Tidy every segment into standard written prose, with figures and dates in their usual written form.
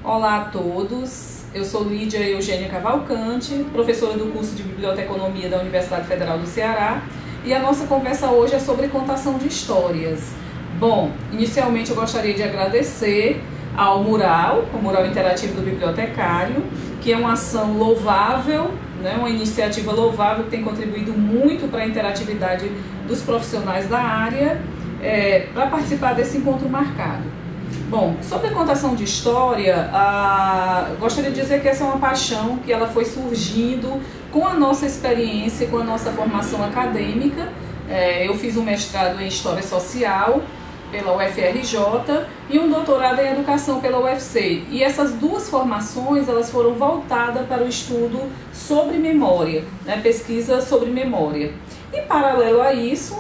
Olá a todos, eu sou Lídia Eugênia Cavalcante, professora do curso de Biblioteconomia da Universidade Federal do Ceará, e a nossa conversa hoje é sobre contação de histórias. Bom, inicialmente eu gostaria de agradecer ao mural, o mural interativo do bibliotecário, que é uma ação louvável, né, uma iniciativa louvável que tem contribuído muito para a interatividade dos profissionais da área para participar desse encontro marcado. Bom, sobre a contação de história, gostaria de dizer que essa é uma paixão que ela foi surgindo com a nossa experiência, com a nossa formação acadêmica. Eu fiz um mestrado em História Social pela UFRJ e um doutorado em Educação pela UFC. E essas duas formações elas foram voltadas para o estudo sobre memória, né, pesquisa sobre memória. Em paralelo a isso,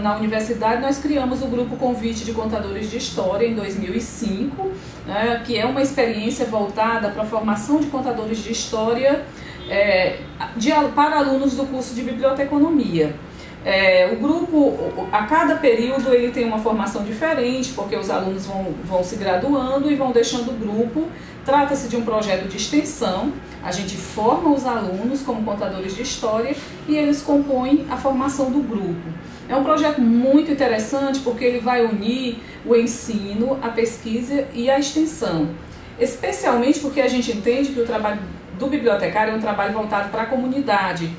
na universidade nós criamos o Grupo Convite de Contadores de História em 2005, né, que é uma experiência voltada para a formação de contadores de história para alunos do curso de Biblioteconomia. O grupo, a cada período, ele tem uma formação diferente, porque os alunos vão se graduando e vão deixando o grupo. Trata-se de um projeto de extensão, a gente forma os alunos como contadores de história e eles compõem a formação do grupo. É um projeto muito interessante porque ele vai unir o ensino, a pesquisa e a extensão, especialmente porque a gente entende que o trabalho do bibliotecário é um trabalho voltado para a comunidade.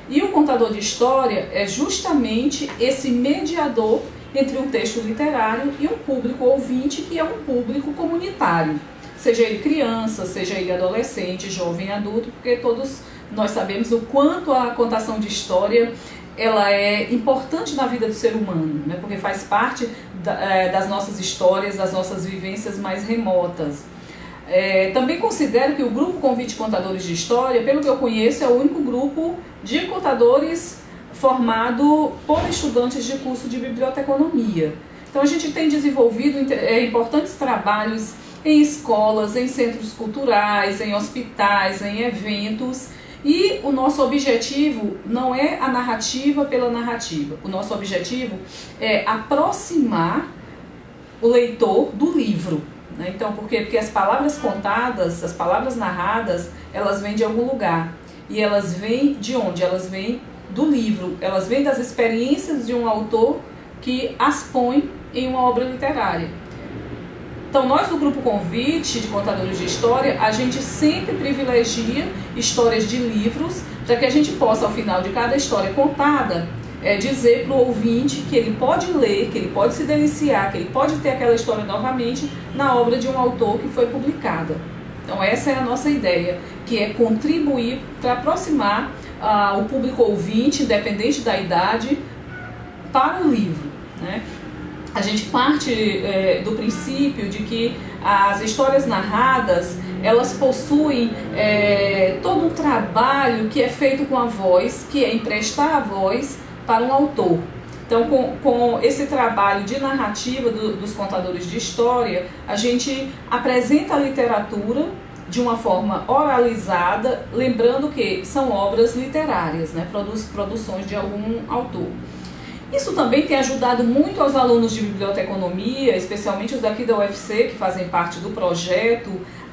E o contador de história é justamente esse mediador entre um texto literário e um público ouvinte, que é um público comunitário. Seja ele criança, seja ele adolescente, jovem, adulto, porque todos nós sabemos o quanto a contação de história ela é importante na vida do ser humano, né? Porque faz parte das nossas histórias, das nossas vivências mais remotas. Também considero que o Grupo Convite Contadores de História, pelo que eu conheço, é o único grupo de contadores formado por estudantes de curso de biblioteconomia. Então a gente tem desenvolvido importantes trabalhos em escolas, em centros culturais, em hospitais, em eventos. E o nosso objetivo não é a narrativa pela narrativa. O nosso objetivo é aproximar o leitor do livro. Então, por quê? Porque as palavras contadas, as palavras narradas, elas vêm de algum lugar. E elas vêm de onde? Elas vêm do livro. Elas vêm das experiências de um autor que as põe em uma obra literária. Então, nós do Grupo Convite de Contadores de História, a gente sempre privilegia histórias de livros, para que a gente possa, ao final de cada história contada, dizer para o ouvinte que ele pode ler, que ele pode se deliciar, que ele pode ter aquela história novamente na obra de um autor que foi publicada. Então essa é a nossa ideia, que é contribuir para aproximar o público ouvinte, independente da idade, para o livro, né? A gente parte do princípio de que as histórias narradas, elas possuem todo um trabalho que é feito com a voz, que é emprestar a voz para um autor. Então, com esse trabalho de narrativa dos contadores de história, a gente apresenta a literatura de uma forma oralizada, lembrando que são obras literárias, né, produções de algum autor. Isso também tem ajudado muito aos alunos de biblioteconomia, especialmente os daqui da UFC, que fazem parte do projeto,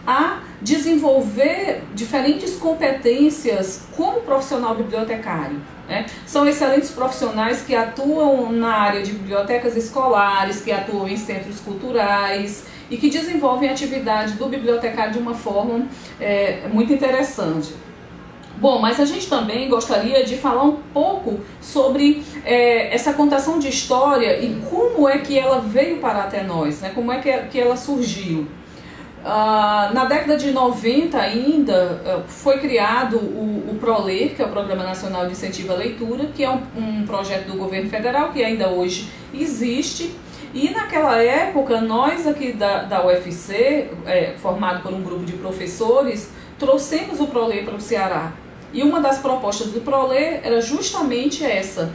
a desenvolver diferentes competências como profissional bibliotecário, né? São excelentes profissionais que atuam na área de bibliotecas escolares, que atuam em centros culturais e que desenvolvem a atividade do bibliotecário de uma forma muito interessante. Bom, mas a gente também gostaria de falar um pouco sobre essa contação de história e como é que ela veio parar até nós, né? Como é que ela surgiu. Na década de 90 ainda foi criado o ProLer, que é o Programa Nacional de Incentivo à Leitura, que é um projeto do governo federal que ainda hoje existe. E naquela época nós aqui da UFC, formado por um grupo de professores, trouxemos o ProLer para o Ceará. E uma das propostas do ProLer era justamente essa,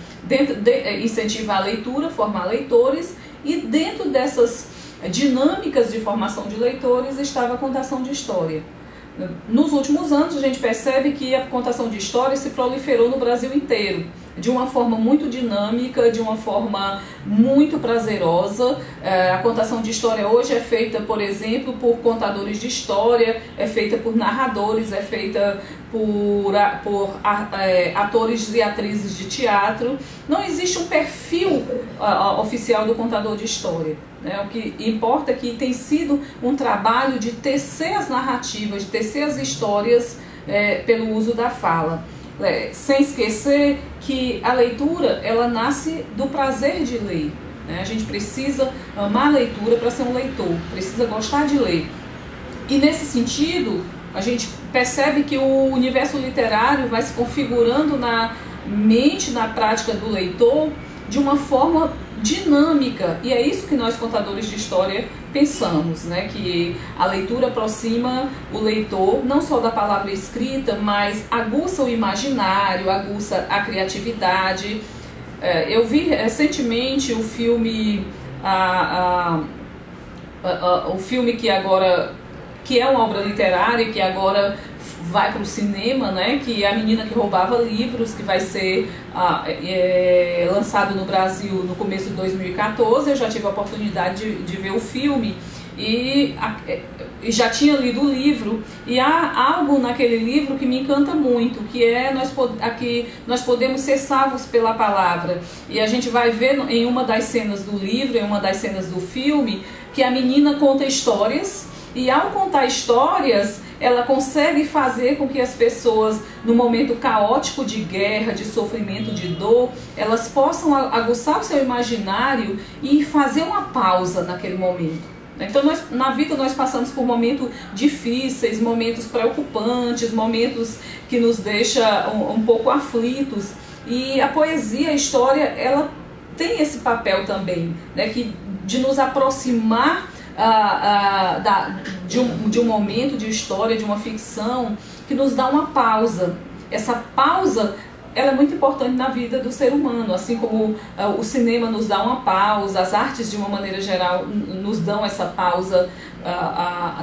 incentivar a leitura, formar leitores, e dentro dessas dinâmicas de formação de leitores estava a contação de história. Nos últimos anos a gente percebe que a contação de história se proliferou no Brasil inteiro. de uma forma muito dinâmica, de uma forma muito prazerosa. A contação de história hoje é feita, por exemplo, por contadores de história, é feita por narradores, é feita por atores e atrizes de teatro. Não existe um perfil oficial do contador de história, né? O que importa é que tem sido um trabalho de tecer as narrativas, de tecer as histórias pelo uso da fala. Sem esquecer que a leitura, ela nasce do prazer de ler, né? A gente precisa amar a leitura para ser um leitor, precisa gostar de ler. E nesse sentido, a gente percebe que o universo literário vai se configurando na mente, na prática do leitor, de uma forma dinâmica. E é isso que nós, contadores de história, pensamos, né? Que a leitura aproxima o leitor não só da palavra escrita, mas aguça o imaginário, aguça a criatividade. Eu vi recentemente o filme, o filme que é uma obra literária, que agora vai para o cinema, né? Que é A Menina que Roubava Livros, que vai ser lançado no Brasil no começo de 2014. Eu já tive a oportunidade de ver o filme e já tinha lido o livro, e há algo naquele livro que me encanta muito, que é nós podemos ser salvos pela palavra. E a gente vai ver em uma das cenas do livro, em uma das cenas do filme, que a menina conta histórias, e ao contar histórias, ela consegue fazer com que as pessoas, no momento caótico de guerra, de sofrimento, de dor, elas possam aguçar o seu imaginário e fazer uma pausa naquele momento. Então, na vida nós passamos por momentos difíceis, momentos preocupantes, momentos que nos deixam um pouco aflitos. E a poesia, a história, ela tem esse papel também, né, de nos aproximar de um momento de história, de uma ficção, que nos dá uma pausa. Essa pausa, ela é muito importante na vida do ser humano, assim como o cinema nos dá uma pausa, as artes de uma maneira geral nos dão essa pausa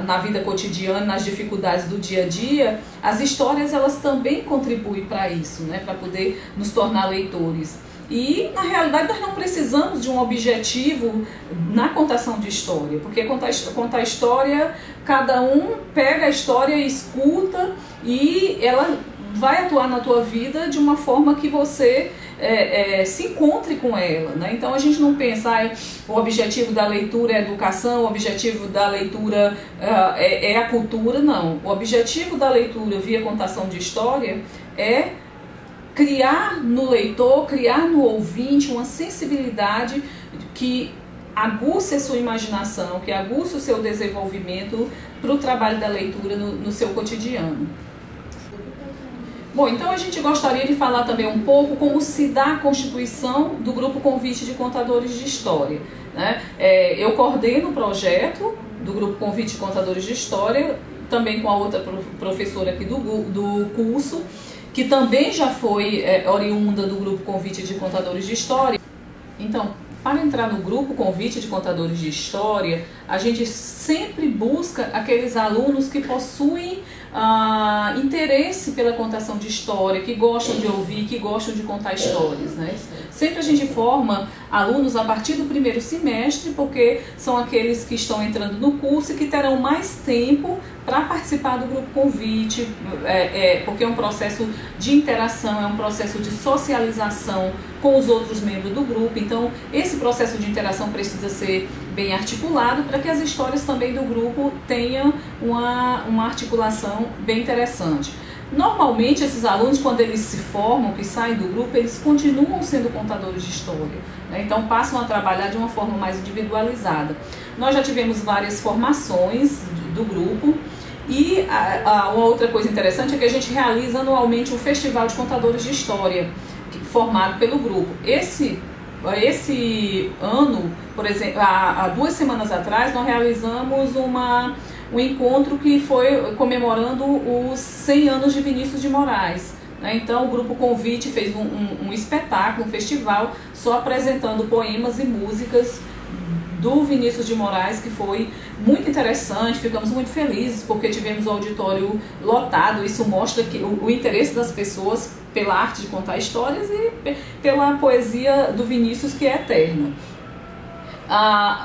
na vida cotidiana, nas dificuldades do dia a dia. As histórias, elas também contribuem para isso, né, para poder nos tornar leitores. E, na realidade, nós não precisamos de um objetivo na contação de história, porque contar história, cada um pega a história, escuta, e ela vai atuar na tua vida de uma forma que você se encontre com ela, né? Então a gente não pensa, o objetivo da leitura é a educação, o objetivo da leitura é a cultura, não. O objetivo da leitura via contação de história é criar no leitor, criar no ouvinte uma sensibilidade que aguça a sua imaginação, que aguça o seu desenvolvimento para o trabalho da leitura no seu cotidiano. Bom, então a gente gostaria de falar também um pouco como se dá a constituição do Grupo Convite de Contadores de História, né? Eu coordeno o projeto do Grupo Convite de Contadores de História, também com a outra professora aqui do curso, que também já foi oriunda do Grupo Convite de Contadores de História. Então, para entrar no Grupo Convite de Contadores de História, a gente sempre busca aqueles alunos que possuem interesse pela contação de história, que gostam de ouvir, que gostam de contar histórias, né? Sempre a gente forma alunos a partir do primeiro semestre, porque são aqueles que estão entrando no curso e que terão mais tempo para participar do Grupo Convite, porque é um processo de interação, é um processo de socialização com os outros membros do grupo. Então, esse processo de interação precisa ser bem articulado para que as histórias também do grupo tenham uma articulação bem interessante. Normalmente, esses alunos, quando eles se formam, que saem do grupo, eles continuam sendo contadores de história, né? Então, passam a trabalhar de uma forma mais individualizada. Nós já tivemos várias formações do grupo. E uma outra coisa interessante é que a gente realiza anualmente um festival de contadores de história, formado pelo grupo. Esse ano, por exemplo, há 2 semanas atrás, nós realizamos um encontro que foi comemorando os 100 anos de Vinícius de Moraes, né? Então o Grupo Convite fez um espetáculo, um festival, só apresentando poemas e músicas do Vinícius de Moraes, que foi muito interessante. Ficamos muito felizes porque tivemos o auditório lotado. Isso mostra que o interesse das pessoas pela arte de contar histórias e pela poesia do Vinícius, que é eterna.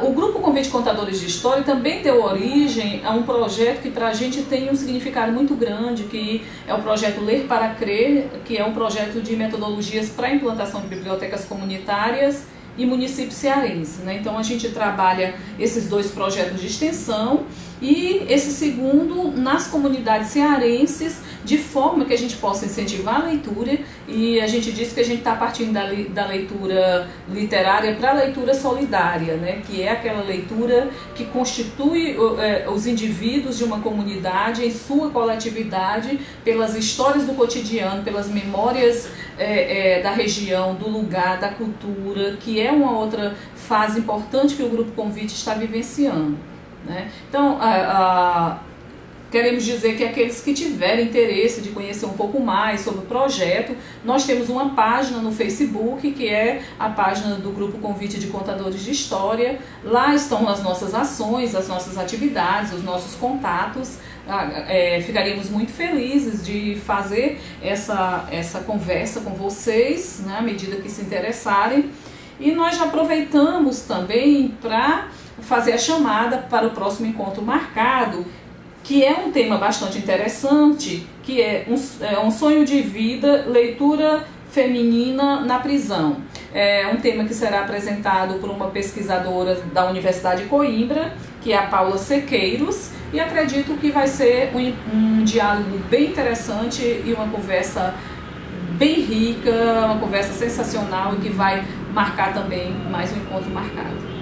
O Grupo Convite Contadores de História também deu origem a um projeto que para a gente tem um significado muito grande, que é o projeto Ler para Crer, que é um projeto de metodologias para a implantação de bibliotecas comunitárias e municípios cearenses, né? Então a gente trabalha esses dois projetos de extensão e esse segundo nas comunidades cearenses, de forma que a gente possa incentivar a leitura, e a gente diz que a gente está partindo da leitura literária para a leitura solidária, né? Que é aquela leitura que constitui os indivíduos de uma comunidade em sua coletividade, pelas histórias do cotidiano, pelas memórias da região, do lugar, da cultura, que é uma outra fase importante que o Grupo Convite está vivenciando, né? Então, queremos dizer que aqueles que tiverem interesse de conhecer um pouco mais sobre o projeto, nós temos uma página no Facebook, que é a página do Grupo Convite de Contadores de História. Lá estão as nossas ações, as nossas atividades, os nossos contatos. Ficaríamos muito felizes de fazer essa conversa com vocês, né, à medida que se interessarem. E nós já aproveitamos também para fazer a chamada para o próximo encontro marcado, que é um tema bastante interessante, que é um sonho de vida, leitura feminina na prisão. É um tema que será apresentado por uma pesquisadora da Universidade de Coimbra, que é a Paula Sequeiros, e acredito que vai ser um diálogo bem interessante e uma conversa bem rica, uma conversa sensacional, e que vai marcar também mais um encontro marcado.